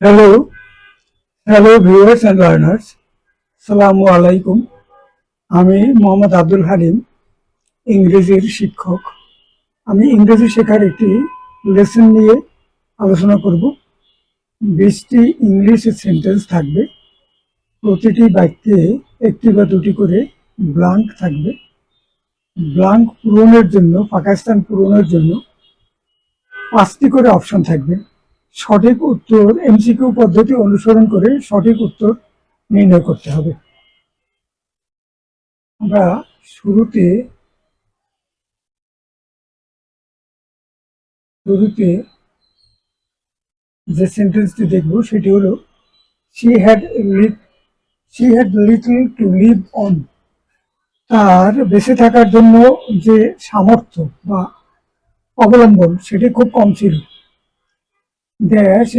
Hello hello viewers and learners, সালামু আলাইকুম। আমি মোহাম্মদ আব্দুল হালিম, ইংরেজির শিক্ষক। আমি ইংরেজি শেখার একটি লেসন নিয়ে আলোচনা করব। 20টি ইংলিশ সেন্টেন্স থাকবে। প্রতিটি বাক্যে একটি বা দুটি করে ব্লাঙ্ক থাকবে। ব্লাঙ্ক পূরণের জন্য, ফাঁকাস্থান পূরণের জন্য 5টি করে অপশন থাকবে। সঠিক উত্তর এমসিকিউ পদ্ধতি অনুসরণ করে সঠিক উত্তর নির্ণয় করতে হবে। আমরা শুরুতে যে সেন্টেন্সটি দেখব সেটি হলো she had little to live on. তার বেঁচে থাকার জন্য যে সামর্থ্য বা অবলম্বন সেটি খুব কম ছিল।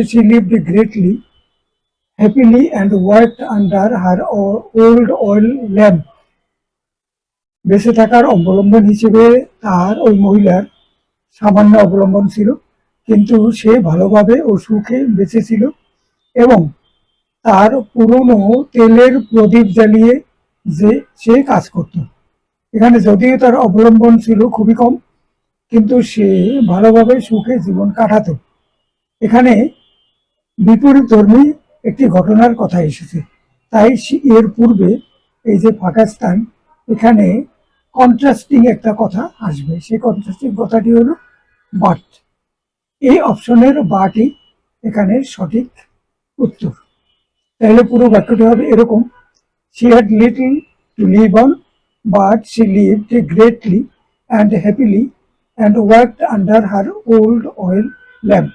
She lived greatly happily and worked under her old oil lamp. বেঁচে থাকার অবলম্বন হিসেবে তার ওই মহিলার সামান্য অবলম্বন ছিল, কিন্তু সে ভালোভাবে ও সুখে বেঁচে ছিল এবং তার পুরনো তেলের প্রদীপ জ্বালিয়ে যে সে কাজ করত। এখানে যদিও তার অবলম্বন ছিল খুবই কম, কিন্তু সে ভালোভাবে সুখে জীবন কাটাতো। এখানে বিপরীত ধর্মী একটি ঘটনার কথা এসেছে, তাই এর পূর্বে এই যে ফাঁকা স্থান, এখানে কন্ট্রাস্টিং একটা কথা আসবে। সেই কন্ট্রাস্টিং কথাটি হলো বাট। এই অপশনের বাটই এখানে সঠিক উত্তর। তাহলে পুরো বাক্যটি হবে এরকম: she had little to live on, but she lived greatly and happily and worked under her old oil lamp.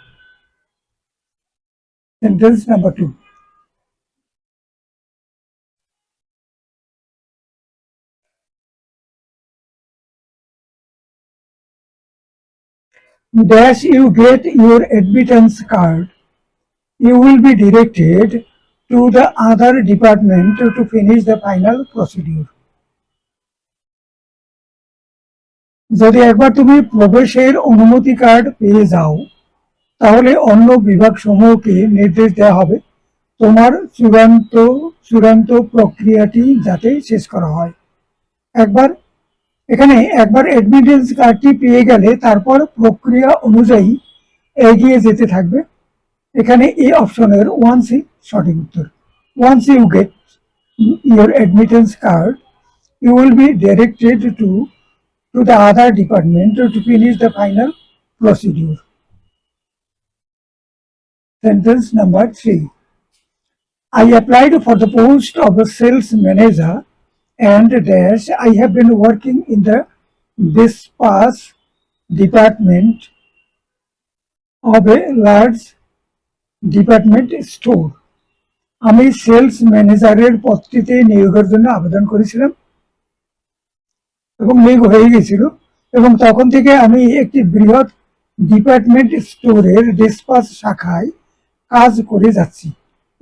Sentence number 2. Dash you get your admittance card, you will be directed to the other department to finish the final procedure. যদি একবার তুমি প্রবেশের অনুমতি card পেয়ে যাও, তাহলে অন্য বিভাগসমূহকে নির্দেশ দেওয়া হবে তোমার চূড়ান্ত প্রক্রিয়াটি যাতে শেষ করা হয়। একবার অ্যাডমিটেন্স কার্ডটি পেয়ে গেলে তারপর প্রক্রিয়া অনুযায়ী এগিয়ে যেতে থাকবে। এখানে এই অপশনের 1C সঠিক উত্তর। Once you get your admittance card, you will be directed to the other department to finish the final procedure. Sentence number 3. I applied for the post of a sales manager and I have been working in the dispatch department of a large department store. আমি sales ম্যানেজারের পদটিতে নিয়োগের জন্য আবেদন করেছিলাম এবং নিয়োগ হয়ে গেছিল, এবং তখন থেকে আমি একটি বৃহৎ ডিপার্টমেন্ট স্টোরের ডিসপাচ শাখায় কাজ করে যাচ্ছি।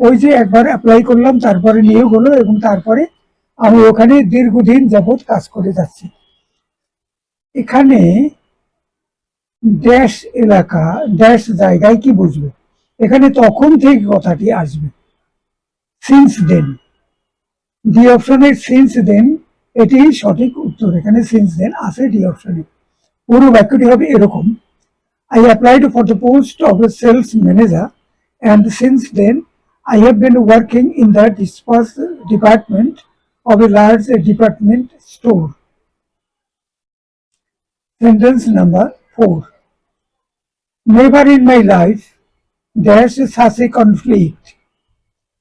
ওই যে একবার অ্যাপ্লাই করলাম, তারপরে নিয়োগ হলো এবং তারপরে আমি ওখানে দীর্ঘদিন যাবৎ কাজ করে যাচ্ছি। এখানে ড্যাশ এলাকা, ড্যাশ জায়গায় কি বুঝবে? এখানে তখন থেকে কথাটি আসবে। সিন্স দেন, ডি অপশনের সিন্স দেন এটি সঠিক উত্তর। এখানে সিন্স দেন আছে ডি অপশনে। পুরো বাক্যটি হবে এরকম: I applied for the post of a sales manager and since then I have been working in the dispatch department of a large department store. Sentence number 4. Never in my life dash such a conflict.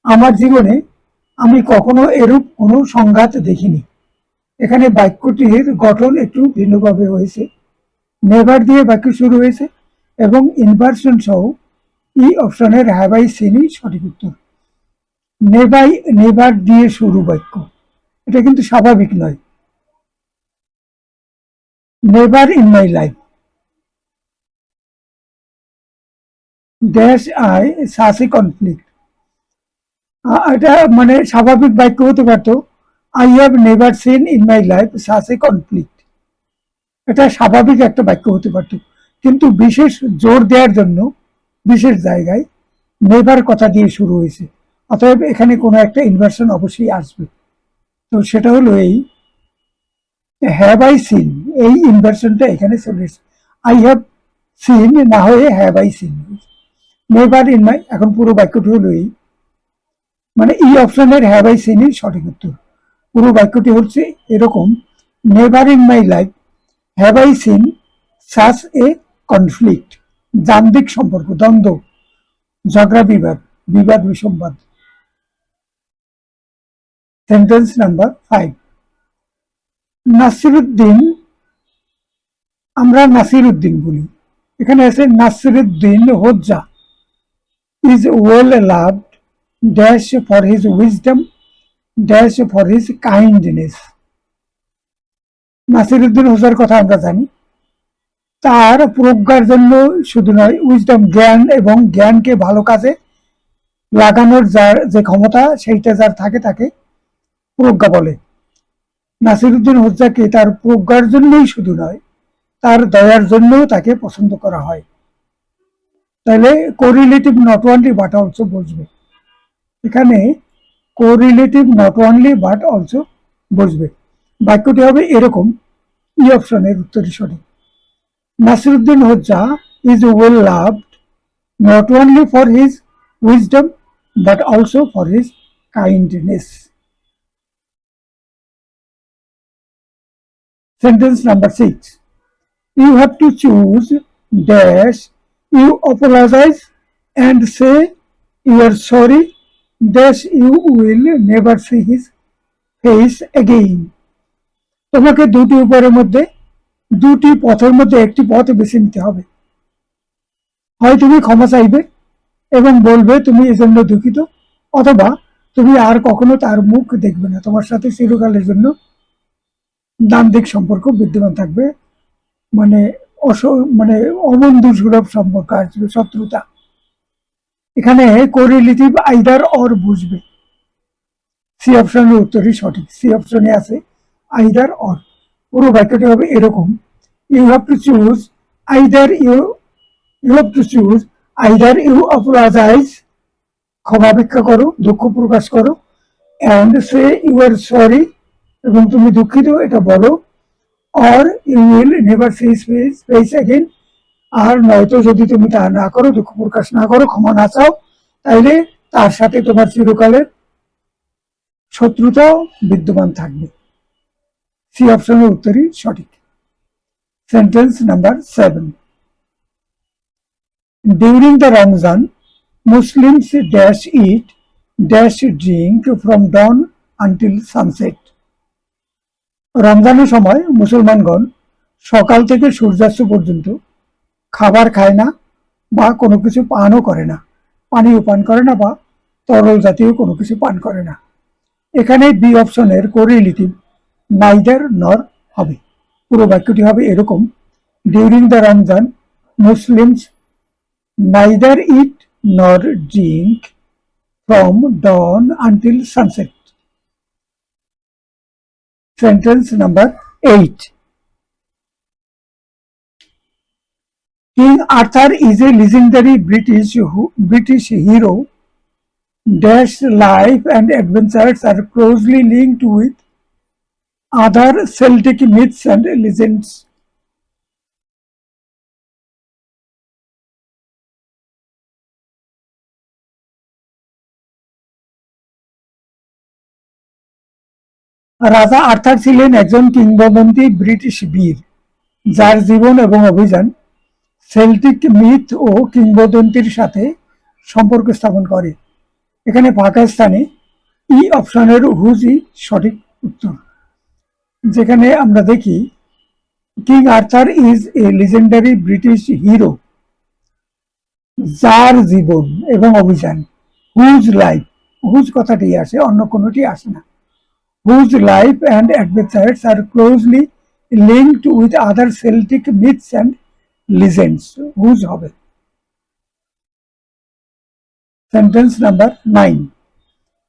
আমার জীবনে আমি কখনো এরূপ কোনো সংঘাত দেখিনি। এখানে বাক্যটির গঠন একটু ভিন্নভাবে হয়েছে। নেভার দিয়ে বাক্য শুরু হয়েছে এবং ইনভার্সন সহ ই অপশনের হ্যাভ আই সিনই সঠিক উত্তর। নেভার দিয়ে শুরু বাক্য, এটা কিন্তু স্বাভাবিক নয়। Never in my life dash I such a conflict, এটা মানে স্বাভাবিক বাক্য হতে পারতো I have never seen in my life such a conflict. এটা স্বাভাবিক একটা বাক্য হতে পারত, কিন্তু বিশেষ জোর দেওয়ার জন্য বিশেষ জায়গায় নেভার কথা দিয়ে শুরু হয়েছে, অতএব এখানে কোনো একটা ইনভার্সন অবশ্যই আসবে। তো সেটা হলো এই হ্যাভ আই সিন, এই ইনভার্সনটা এখানে চলে এসেছে। আই হ্যাভ সিন না হয়ে have I seen. Never in my, এখন পুরো বাক্যটি হলো এই, মানে ই অপশনের হ্যাভ আই সিনই সঠিক উত্তর। পুরো বাক্যটি হচ্ছে এরকম, never in my life have I seen such a conflict, যান্ত্রিক সম্পর্ক, দ্বন্দ্ব, ঝগড়া বিবাদ, বিবাদ বিসম্বাদ। সেন্টেন্স নাম্বার 5, নাসিরুদ্দিন, আমরা নাসির উদ্দিন বলি, এখানে আছে Nasiruddin Hodja is well loved dash for his wisdom dash for his kindness. নাসিরুদ্দিন হোজার কথা আমরা জানি, তার প্রজ্ঞার জন্য শুধু নয়, উইজডম জ্ঞান এবং জ্ঞানকে ভালো কাজে লাগানোর যার যে ক্ষমতা সেইটা যার থাকে তাকে প্রজ্ঞা বলে। নাসিরুদ্দিন হোজ্জাকে তার প্রজ্ঞার জন্যই শুধু নয়, তার দয়ার জন্যও তাকে পছন্দ করা হয়। তাহলে correlative not only but also বসবে, এখানে correlative not only but also বসবে। বাক্যটি হবে এরকম, ই অপশনের উত্তরই সঠিক। Nasiruddin Hodja is well loved not only for his wisdom but also for his kindness. Sentence number 6, you have to choose dash, you apologize and say you are sorry dash you will never see his face again. তোমাকে দুটি উপায়ের মধ্যে, দুটি পথের মধ্যে একটি পথ বেছে নিতে হবে। হয় তুমি ক্ষমা চাইবে এবং বলবে তুমি এজন্য দুঃখিত, অথবা তুমি আর কখনো তার মুখ দেখবে না, তোমার সাথে চিরকালের জন্য দ্বান্দ্বিক সম্পর্ক বিদ্যমান থাকবে, মানে মানে অবন্ধু সুলভ সম্পর্ক আসবে, শত্রুতা। এখানে কোরিলেটিভ আইদার অর বুঝবে, সি অপশনের উত্তরই সঠিক। সি অপশনে আছে আইদার অর। পুরো বাক্যটি হবে এরকম, you have to choose either you have to choose either you apologize, ক্ষমা ভিক্ষা করো, দুঃখ প্রকাশ করো, and say you are sorry, এবং তুমি দুঃখিত এটা বলো, or you will never see his face again, আর নয়তো যদি তুমি তা না করো, দুঃখ প্রকাশ না করো, ক্ষমা না চাও, তাইলে তার সাথে তোমার চিরকালের শত্রুতাও বিদ্যমান থাকবে। সি অপশনের উত্তরই সঠিক। Sentence number 7, during the Ramzan Muslims dash eat dash drink from dawn until sunset. রমজানের সময় মুসলমানগণ সকাল থেকে সূর্যাস্ত পর্যন্ত খাবার খায় না বা কোনো কিছু পানও করে না, পানিও পান করে না বা তরল জাতীয় কোনো কিছু পান করে না। এখানে বি অপশনের কোরিলেটিভ নাইদার নর হবে। পুরো বাক্যটি হবে এরকম, during the Ramzan Muslims neither it nor drink from dawn until sunset. Sentence number 8, King Arthur is a legendary British hero dash life and adventures are closely linked with other Celtic myths and legends. রাজা Arthur ছিলেন একজন কিংবদন্তি British বীর, যার জীবন এবং অভিযান Celtic myth ও কিংবদন্তির সাথে সম্পর্ক স্থাপন করে। এখানে ফাঁকা স্থানে ই অপশনের হুজই সঠিক উত্তর। যেখানে আমরা দেখি king Arthur is a legendary British hero, যার জীবন এবং অভিযান, হুজ লাইফ, হুজ কথাটি আসে, অন্য কোনোটি আসে না, whose life and adventures are closely linked with other Celtic myths and legends, whose হবে। Sentence number 9,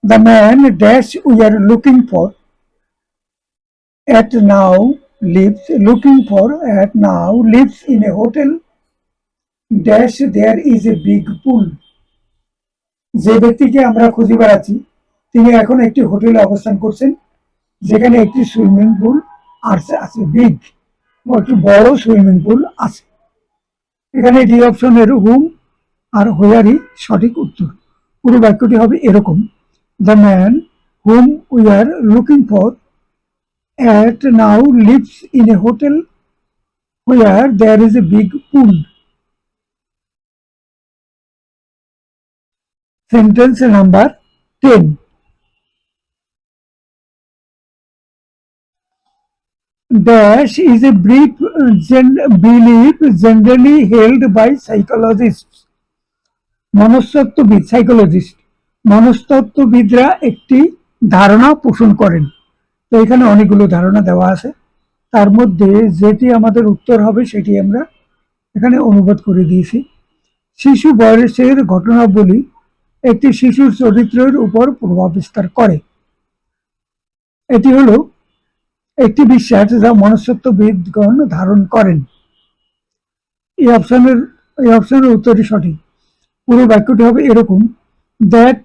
the man dash we are looking for at now lives in a hotel dash there is a big pool. যে ব্যক্তিকে আমরা খুঁজে বেড়াচ্ছি তিনি এখন একটি হোটেলে অবস্থান করছেন, যেখানে একটি সুইমিং পুল আছে বিগ, একটি বড় সুইমিং পুল আছে। এখানে ডি অপশনের হুম আর হোয়ারই সঠিক উত্তর। পুরো বাক্যটি হবে এরকম: the man hmm we are looking for at now lives in a hotel where there is a big pool. Sentence number 10. Dash is a belief generally held by psychologists. মনস্তত্ত্ববিদরা একটি ধারণা পোষণ করেন। তো এখানে অনেকগুলো ধারণা দেওয়া আছে, তার মধ্যে যেটি আমাদের উত্তর হবে সেটি আমরা এখানে অনুবাদ করে দিয়েছি। শিশু বয়সের ঘটনাবলী একটি শিশুর চরিত্রের উপর প্রভাব বিস্তার করে। এটি হলো একটি বিশ্বাস যা মনস্তত্ত্ববিদগণ ধারণ করেন। এই অপশনের উত্তরটি সঠিক। পুরো বাক্যটি হবে এরকম: that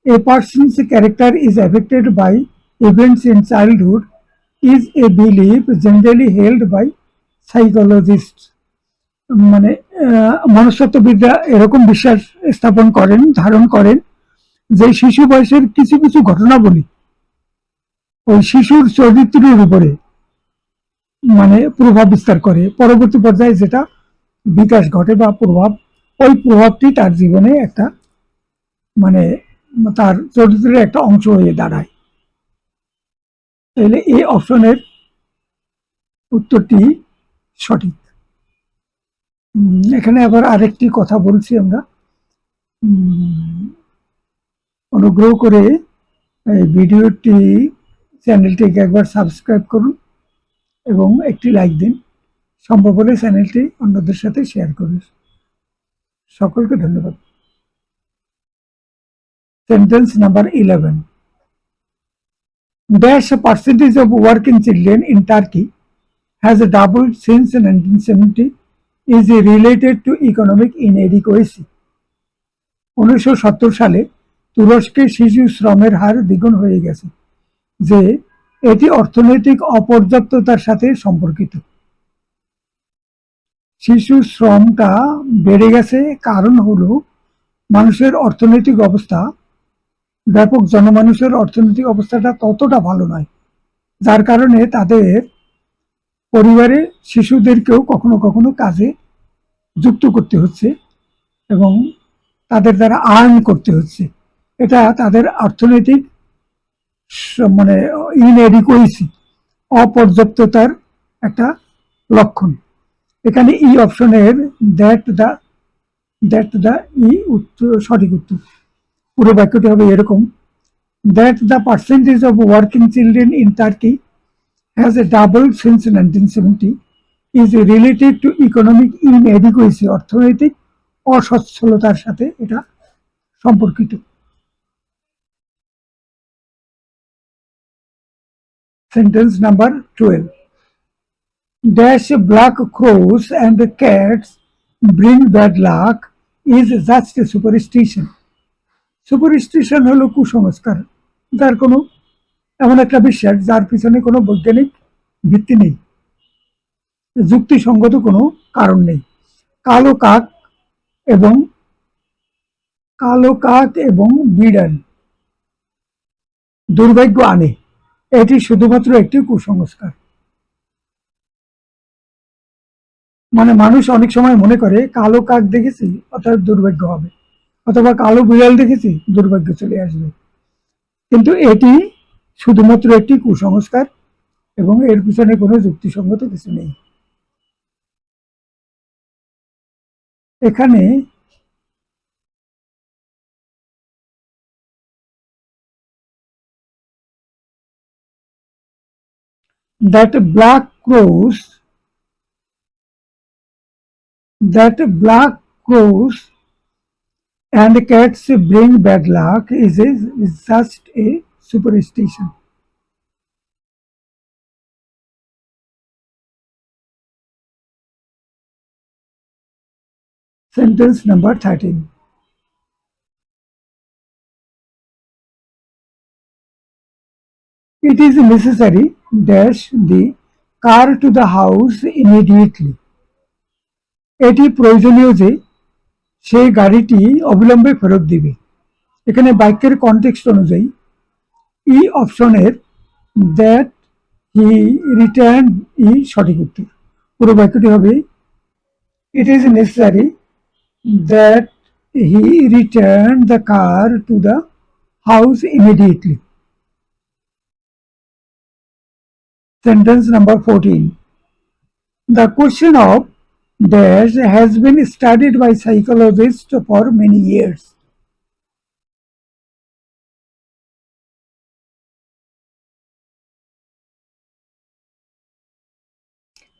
a persons character is affected by events in childhood is a believe generally held by psychologist. মানে মনস্তত্ত্ববিদরা এরকম বিশ্বাস স্থাপন করেন, ধারণ করেন, যে শিশু বয়সের কিছু কিছু ঘটনাবলী ওই শিশুর চরিত্রের উপরে মানে প্রভাব বিস্তার করে, পরবর্তী পর্যায়ে যেটা বিকাশ ঘটে বা প্রভাব, ওই প্রভাবটি তার জীবনে একটা মানে তার চরিত্রের একটা অংশ হয়ে দাঁড়ায়। তাহলে এই অপশনের উত্তরটি সঠিক। এখানে আবার আরেকটি কথা বলছি আমরা, অনুগ্রহ করে ভিডিওটি চ্যানেলটিকে একবার সাবস্ক্রাইব করুন এবং একটি লাইক দিন। সম্ভব হলে চ্যানেলটি অন্যদের সাথে শেয়ার করুন। সকলকে ধন্যবাদ। Sentence number 11. Dash percentage of working children in Turkey has doubled since 1970 is related to economic inadequacy. 1970 সালে তুরস্কে শিশু শ্রমের হার দ্বিগুণ হয়ে গেছে, যে এটি অর্থনৈতিক অপর্যাপ্ততার সাথে সম্পর্কিত। শিশু শ্রমটা বেড়ে গেছে কারণ হলো মানুষের অর্থনৈতিক অবস্থা, ব্যাপক জনমানুষের অর্থনৈতিক অবস্থাটা ততটা ভালো নয়, যার কারণে তাদের পরিবারে শিশুদেরকেও কখনো কখনো কাজে যুক্ত করতে হচ্ছে এবং তাদের দ্বারা আর্ন করতে হচ্ছে। এটা তাদের অর্থনৈতিক মানে ইনএডিকুয়েসি, অপর্যাপ্ততার একটা লক্ষণ। এখানে ই অপশনের দ্যাট দ্য উত্তর সঠিক উত্তর। পুরো বাক্যটি হবে এরকম: that the percentage of working children in turkey has doubled since 1970 is related to economic inadequacy, অর্থনৈতিক অসচ্ছলতার সাথে এটা সম্পর্কিত। Sentence number 12. Dash black crows and cats bring bad luck is just a superstition. Superstition হলো কুসংস্কার, যার কোনো এমন একটা বিশ্বাস যার পিছনে কোনো বৈজ্ঞানিক ভিত্তি নেই, যুক্তিসঙ্গত কোনো কারণ নেই। কালো কাক এবং বিড়াল দুর্ভাগ্য আনে, এটি শুধুমাত্র একটি কুসংস্কার। মানে মানুষ অনেক সময় মনে করে কালো কাক দেখেছি অর্থাৎ দুর্ভাগ্য হবে, অথবা কালো বিড়াল দেখেছি দুর্ভাগ্য চলে আসবে, কিন্তু এটি শুধুমাত্র একটি কুসংস্কার এবং এর পিছনে কোনো যুক্তিসঙ্গত কিছু নেই। এখানে that black crows and cats bring bad luck is just a superstition. Sentence number 13. It is necessary dash the car to the house immediately. এটি প্রয়োজনীয় যে সে গাড়িটি অবিলম্বে ফেরত দিবে। এখানে বাক্যের কনটেক্সট অনুযায়ী ই অপশনের দ্যাট হি রিটার্ন ই সঠিক উত্তর। পুরো বাক্যটি হবে it is necessary that he return the car to the house immediately. Sentence number 14. The question of dash has been studied by psychologists for many years.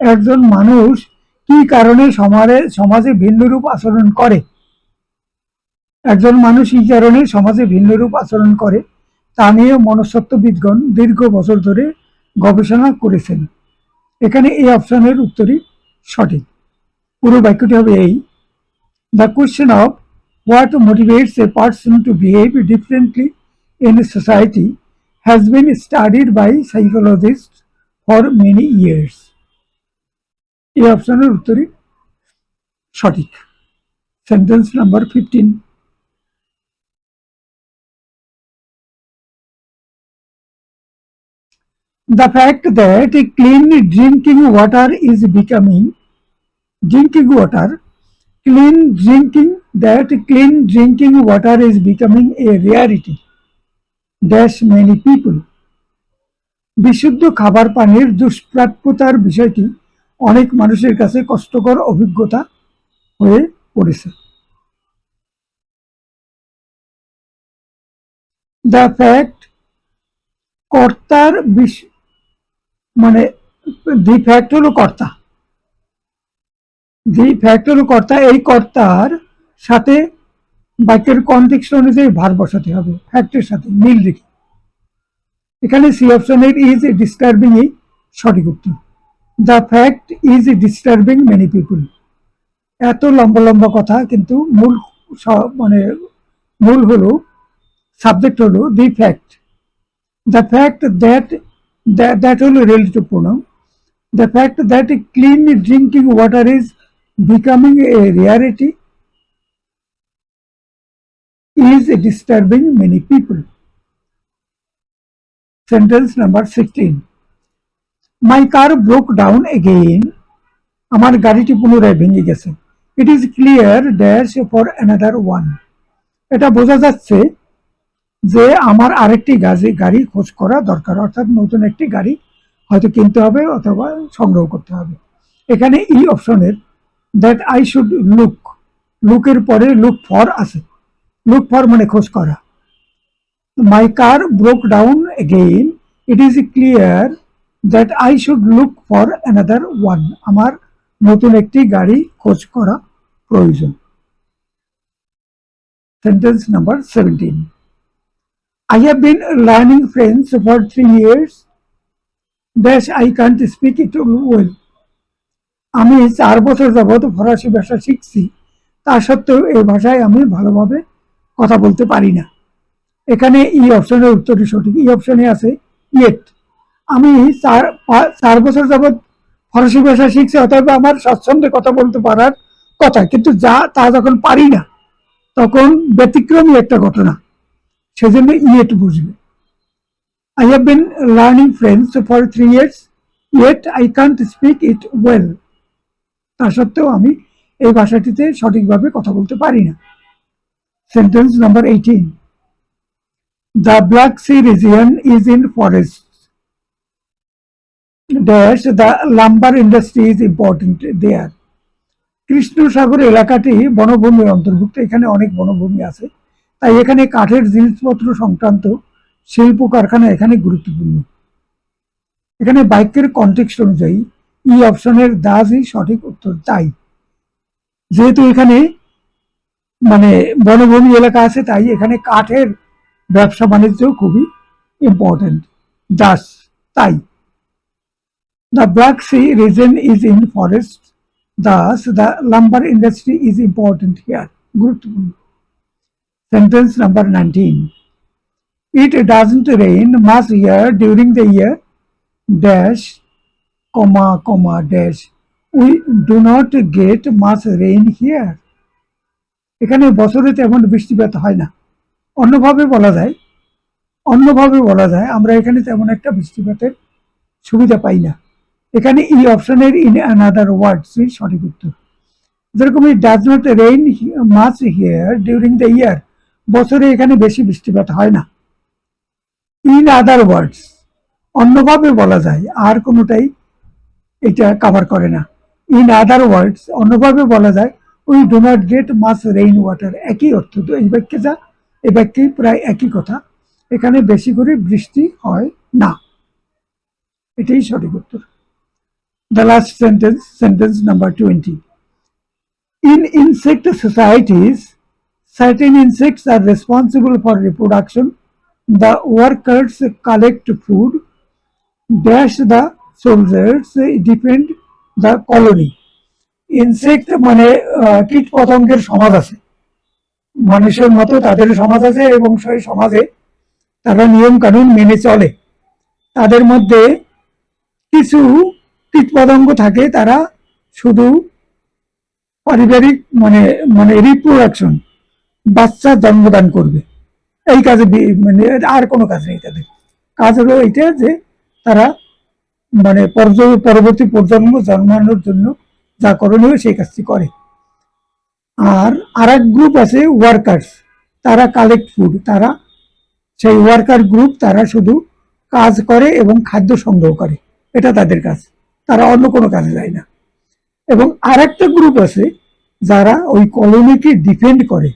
একজন মানুষ কি কারণে সমাজে ভিন্নরূপ আচরণ করে? একজন মানুষ কি কারণে সমাজে ভিন্নরূপ আচরণ করে তা নিয়ে মনস্তত্ত্ববিদগণ দীর্ঘ বছর ধরে গবেষণা করেছেন। এখানে এই অপশনের উত্তরই সঠিক। পুরো বাক্যটি হবে এই, the question of what motivates a person to behave differently in society has been studied by psychologist for many years. এই অপশনের উত্তরই সঠিক। Sentence number 15. The fact that clean drinking water is becoming clean drinking water is becoming a rarity dash many people. বিশুদ্ধ খাবার পানির দুষ্প্রাপ্যতার বিষয়টি অনেক মানুষের কাছে কষ্টকর অভিজ্ঞতা হয়ে পড়েছে। দ্য ফ্যাক্ট কর্তার মানে দি ফ্যাক্ট হলো কর্তা, দি ফ্যাক্ট হলো কর্তা, এই কর্তার সাথে বাক্যের কনটেক্সট অনুযায়ী ভার বসাতে হবে ফ্যাক্টের সাথে মিল রেখে। এখানে সি অপশনের ইজ ডিস্টার্বিং এই সঠিক উত্তর। The fact is disturbing many people. এত লম্বা লম্বা কথা কিন্তু মূল হলো সাবজেক্ট হলো the fact. The fact that হলো relative pronoun. The fact that clean drinking water is becoming a rarity is disturbing many people. Sentence number 16. My car broke down again. আমার গাড়িটি পুনরায় ভেঙে গেছে। It is clear dash for another one. এটা বোঝা যাচ্ছে যে আমার আরেকটি গাড়ি খোঁজ করা দরকার, অর্থাৎ নতুন একটি গাড়ি হয়তো কিনতে হবে অথবা সংগ্রহ করতে হবে। এখানে ই অপশনের দ্যাট আই শুড লুকের পরে লুক ফর আছে। লুক ফর মানে খোঁজ করা। My car broke down again, it is clear that I should look for another one. আমার নতুন একটি গাড়ি খোঁজ করা প্রয়োজন। Sentence number 17. I have been learning French for 3 years. Dash I can't speak it well. আমি 4 বছর যাবত ফরাসি ভাষা শিখছি, তা সত্ত্বেও এই ভাষায় আমি ভালোভাবে কথা বলতে পারি না। এখানে ই অপশনের উত্তরটি সঠিক। ই অপশনে আছে ইয়েট। আমি 4 বছর যাবত ফরাসি ভাষা শিখছি, অতএব আমার স্বাচ্ছন্দ্যে কথা বলতে পারার কথা, কিন্তু তা যখন পারি না তখন ব্যতিক্রমী একটা ঘটনা, সেজন্য ইয়েট বুঝবে। I have been learning French for 3 years, yet I can't speak it well. তা সত্ত্বেও আমি এই ভাষাটিতে সঠিকভাবে কথা বলতে পারি না। Sentence number 18. The Black Sea region is in forests. Dash the lumber industry is important there. কৃষ্ণ সাগর এলাকাটি বনভূমির অন্তর্ভুক্ত, এখানে অনেক বনভূমি আছে, তাই এখানে কাঠের জিনিসপত্র সংক্রান্ত শিল্প কারখানা এখানে গুরুত্বপূর্ণ। এখানে বাক্যের কনটেক্সট অনুযায়ী ই অপশনের দাসই সঠিক উত্তর। তাই যেহেতু এখানে বনভূমি এলাকা আছে, তাই এখানে কাঠের ব্যবসা বাণিজ্য খুবই ইম্পর্টেন্ট। দাস তাই the black sea region is in forest, thus the lumber industry is important here, গুরুত্বপূর্ণ। Sentence number 19. It doesn't rain much here during the year dash comma dash. We do not get much rain here. এখানে বছরে তেমন বৃষ্টিপাত হয় না। অন্যভাবে বলা যায় আমরা এখানে তেমন একটা বৃষ্টিপাতের সুবিধা পাই না। এখানে এই অপশনের ইন অ্যানাদার ওয়ার্ডস সঠিক উত্তর। যেরকম it does not rain much here during the year, বছরে এখানে বেশি বৃষ্টিপাত হয় না। ইন আদার ওয়ার্ডস অন্যভাবে বলা যায়, আর কোনোটাই এটা কভার করে না। ইন আদার ওয়ার্ডস অন্যভাবে বলা যায় we do not get much rain water, একই অর্থ। তো এই বাক্যে যা এই বাক্যে প্রায় একই কথা, এখানে বেশি করে বৃষ্টি হয় না, এটাই সঠিক উত্তর। The last sentence number 20. In insect societies, certain insects are responsible for reproduction. The workers collect food, dash the soldiers defend the colony. Insect মানে কীট পতঙ্গের সমাজ আছে, মানুষের মতো তাদের সমাজ আছে এবং সেই সমাজে তারা নিয়ম কানুন মেনে চলে। তাদের মধ্যে কিছু কীটপতঙ্গ থাকে, তারা শুধু পারিবারিক মানে মানে রিপ্রোডাকশন, বাচ্চা জন্মদান করবে, এই কাজে মানে আর কোনো কাজ নেই তাদের। কাজ হলো এইটা যে তারা মানে পরবর্তী প্রজন্ম জন্মানোর জন্য যা করণীয় সেই কাজটি করে। আর আরেক গ্রুপ আছে ওয়ার্কার্স, তারা কালেক্ট ফুড, তারা সেই ওয়ার্কার গ্রুপ তারা শুধু কাজ করে এবং খাদ্য সংগ্রহ করে, এটা তাদের কাজ, তারা অন্য কোনো কাজে যায় না। এবং আরেকটা গ্রুপ আছে যারা ওই কলোনিকে ডিফেন্ড করে,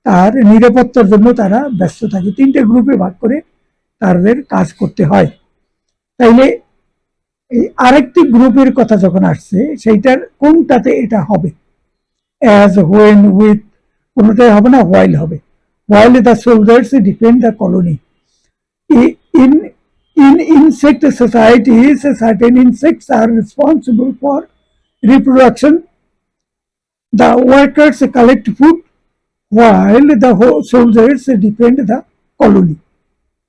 তার নিরাপত্তার জন্য তারা ব্যস্ত থাকে। তিনটে গ্রুপে ভাগ করে তাদের কাজ করতে হয়। তাইলে এই আরেকটি গ্রুপের কথা যখন আসছে, সেইটার কোনটাতে এটা হবে? অ্যাজ, হোয়েন, উইথ, কোনোটাই হবে না, হোয়াইল হবে। While the soldiers defend the colony. In insect societies, certain insects are responsible for reproduction. The workers collect food while the soldiers defend the colony.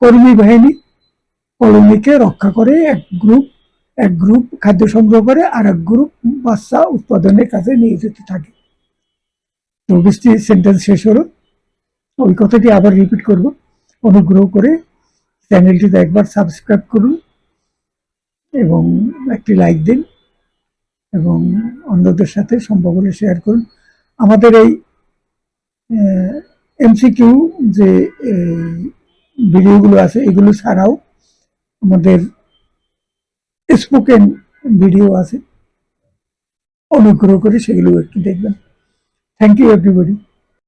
কর্মী বাহিনী কলোনিকে রক্ষা করে, এক গ্রুপ খাদ্য সংগ্রহ করে, আর এক গ্রুপ বাচ্চা উৎপাদনের কাজে নিয়ে যেতে থাকে। তো 20টি সেন্টেন্স শেষ হলো। ওই কথাটি আবার রিপিট করব। অনুগ্রহ করে চ্যানেলটিতে একবার সাবস্ক্রাইব করুন এবং একটি লাইক দিন এবং অন্যদের সাথে সম্ভব হলে শেয়ার করুন। আমাদের এই এমসিকিউ যে ভিডিওগুলো আছে, এগুলো ছাড়াও আমাদের স্পোকেন ভিডিও আছে, অনুগ্রহ করে সেগুলো একটু দেখবেন। Thank you everybody.